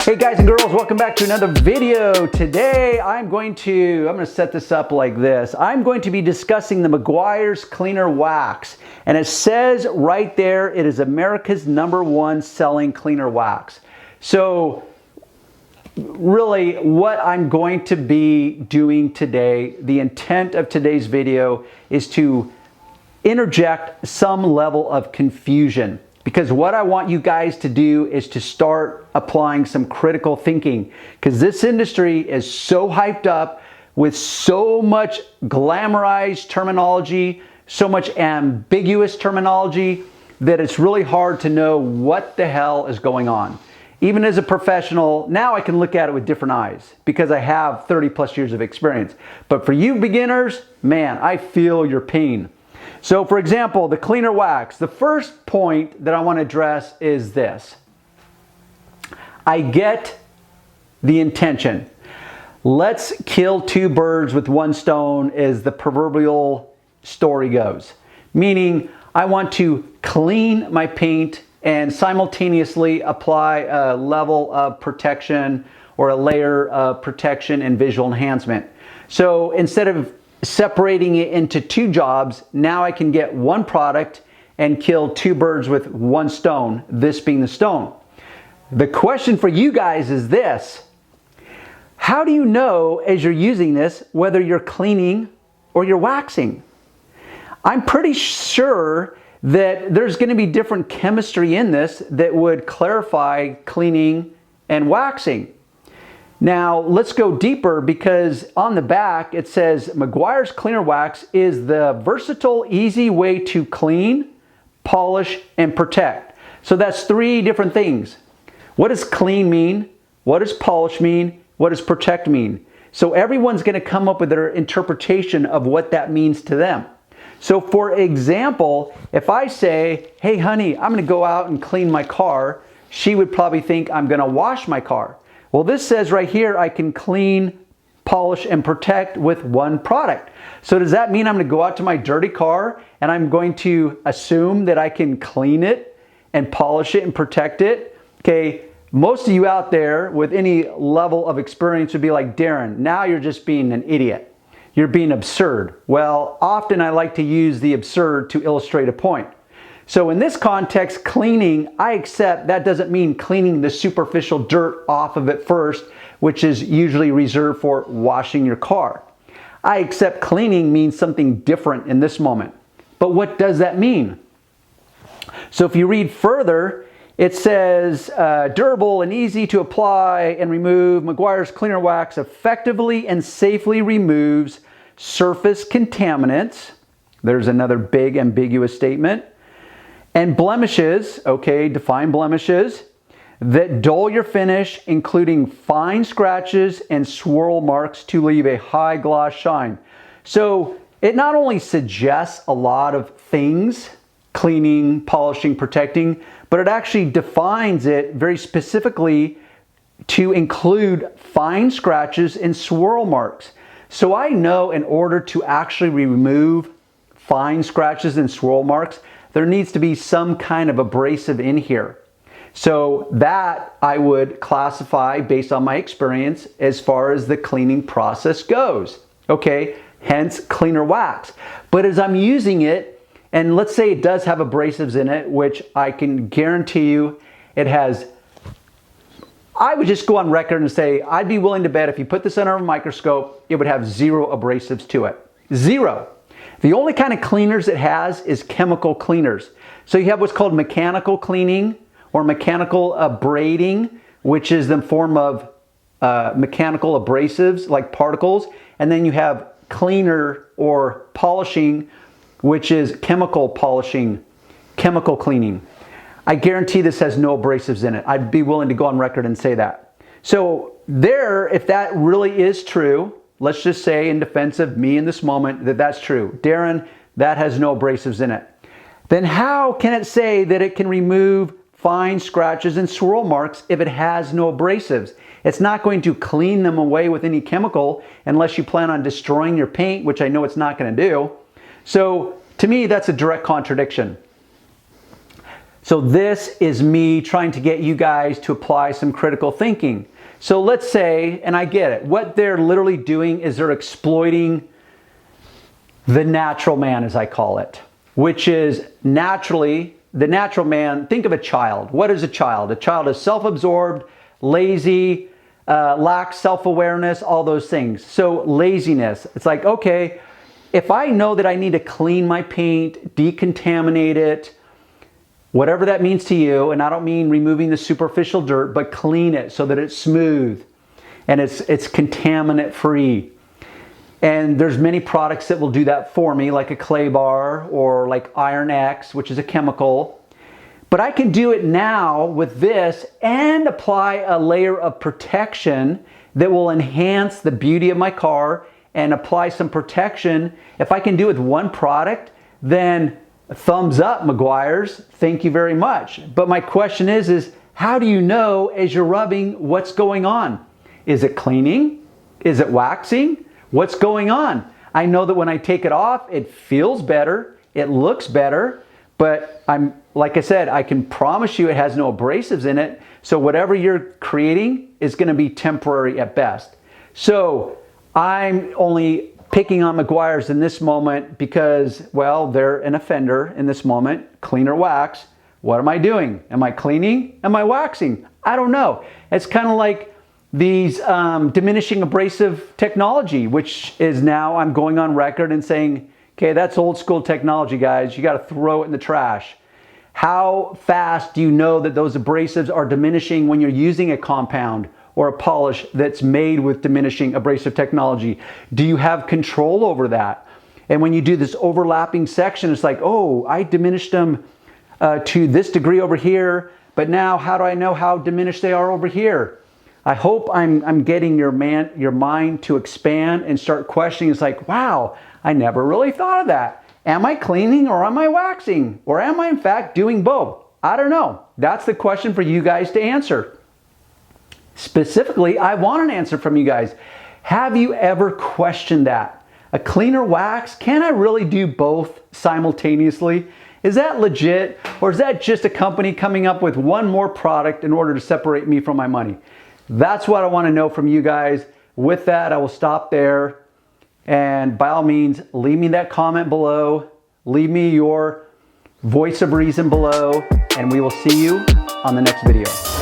Hey guys and girls, welcome back to another video. Today I'm going to set this up like this. I'm going to be discussing the Meguiar's Cleaner Wax. And it says right there, it is America's #1 selling cleaner wax. So really what I'm going to be doing today, the intent of today's video is to interject some level of confusion. Because what I want you guys to do is to start applying some critical thinking. Because this industry is so hyped up with so much glamorized terminology, so much ambiguous terminology, that it's really hard to know what the hell is going on. Even as a professional, now I can look at it with different eyes because I have 30+ years of experience. But for you beginners, man, I feel your pain. So for example, the cleaner wax, the first point that I want to address is this. I get the intention. Let's kill two birds with one stone, as the proverbial story goes. Meaning, I want to clean my paint and simultaneously apply a level of protection or a layer of protection and visual enhancement. So instead of separating it into two jobs, now I can get one product and kill two birds with one stone, this being the stone. The question for you guys is this: how do you know as you're using this whether you're cleaning or you're waxing? I'm pretty sure that there's going to be different chemistry in this that would clarify cleaning and waxing. Now, let's go deeper, because on the back it says Meguiar's Cleaner Wax is the versatile, easy way to clean, polish, and protect. So that's three different things. What does clean mean? What does polish mean? What does protect mean? So everyone's going to come up with their interpretation of what that means to them. So for example, if I say, hey honey, I'm going to go out and clean my car, she would probably think I'm going to wash my car. Well, this says right here, I can clean, polish, and protect with one product. So does that mean I'm going to go out to my dirty car and I'm going to assume that I can clean it and polish it and protect it? Okay, most of you out there with any level of experience would be like, Darren, now you're just being an idiot. You're being absurd. Well, often I like to use the absurd to illustrate a point. So in this context, cleaning, I accept that doesn't mean cleaning the superficial dirt off of it first, which is usually reserved for washing your car. I accept cleaning means something different in this moment. But what does that mean? So if you read further, it says, durable and easy to apply and remove, Meguiar's Cleaner Wax effectively and safely removes surface contaminants. There's another big ambiguous statement. And blemishes, okay, define blemishes, that dull your finish, including fine scratches and swirl marks to leave a high gloss shine. So it not only suggests a lot of things, cleaning, polishing, protecting, but it actually defines it very specifically to include fine scratches and swirl marks. So I know in order to actually remove fine scratches and swirl marks, there needs to be some kind of abrasive in here. So that I would classify based on my experience as far as the cleaning process goes. Okay, hence cleaner wax. But as I'm using it, and let's say it does have abrasives in it, which I can guarantee you it has, I would just go on record and say, I'd be willing to bet if you put this under a microscope, it would have zero abrasives to it. Zero. The only kind of cleaners it has is chemical cleaners. So you have what's called mechanical cleaning or mechanical abrading, which is the form of mechanical abrasives like particles. And then you have cleaner or polishing, which is chemical polishing, chemical cleaning. I guarantee this has no abrasives in it. I'd be willing to go on record and say that. So there, if that really is true, let's just say in defense of me in this moment that that's true. Darren, that has no abrasives in it. Then how can it say that it can remove fine scratches and swirl marks if it has no abrasives? It's not going to clean them away with any chemical unless you plan on destroying your paint, which I know it's not going to do. So to me, that's a direct contradiction. So this is me trying to get you guys to apply some critical thinking. So let's say, and I get it, what they're literally doing is they're exploiting the natural man, as I call it, which is naturally, the natural man. Think of a child. What is a child? A child is self-absorbed, lazy, lacks self-awareness, all those things. So laziness, it's like, okay, if I know that I need to clean my paint, decontaminate it, whatever that means to you, and I don't mean removing the superficial dirt, but clean it so that it's smooth and it's contaminant free. And there's many products that will do that for me, like a clay bar or like Iron X, which is a chemical. But I can do it now with this and apply a layer of protection that will enhance the beauty of my car and apply some protection. If I can do it with one product, then thumbs up, Meguiars. Thank you very much. But my question is how do you know as you're rubbing what's going on? Is it cleaning? Is it waxing? What's going on? I know that when I take it off, it feels better, it looks better, but like I said, I can promise you it has no abrasives in it. So whatever you're creating is going to be temporary at best. So I'm only picking on Meguiars in this moment because, well, they're an offender in this moment. Clean or wax. What am I doing? Am I cleaning? Am I waxing? I don't know. It's kind of like these diminishing abrasive technology, which is now I'm going on record and saying, okay, that's old school technology, guys. You got to throw it in the trash. How fast do you know that those abrasives are diminishing when you're using a compound or a polish that's made with diminishing abrasive technology? Do you have control over that? And when you do this overlapping section, it's like, oh, I diminished them to this degree over here, but now how do I know how diminished they are over here? I hope I'm getting your mind to expand and start questioning. It's like, wow, I never really thought of that. Am I cleaning or am I waxing? Or am I in fact doing both? I don't know. That's the question for you guys to answer. Specifically, I want an answer from you guys. Have you ever questioned that? A clean or wax? Can I really do both simultaneously? Is that legit? Or is that just a company coming up with one more product in order to separate me from my money? That's what I want to know from you guys. With that, I will stop there. And by all means, leave me that comment below. Leave me your voice of reason below. And we will see you on the next video.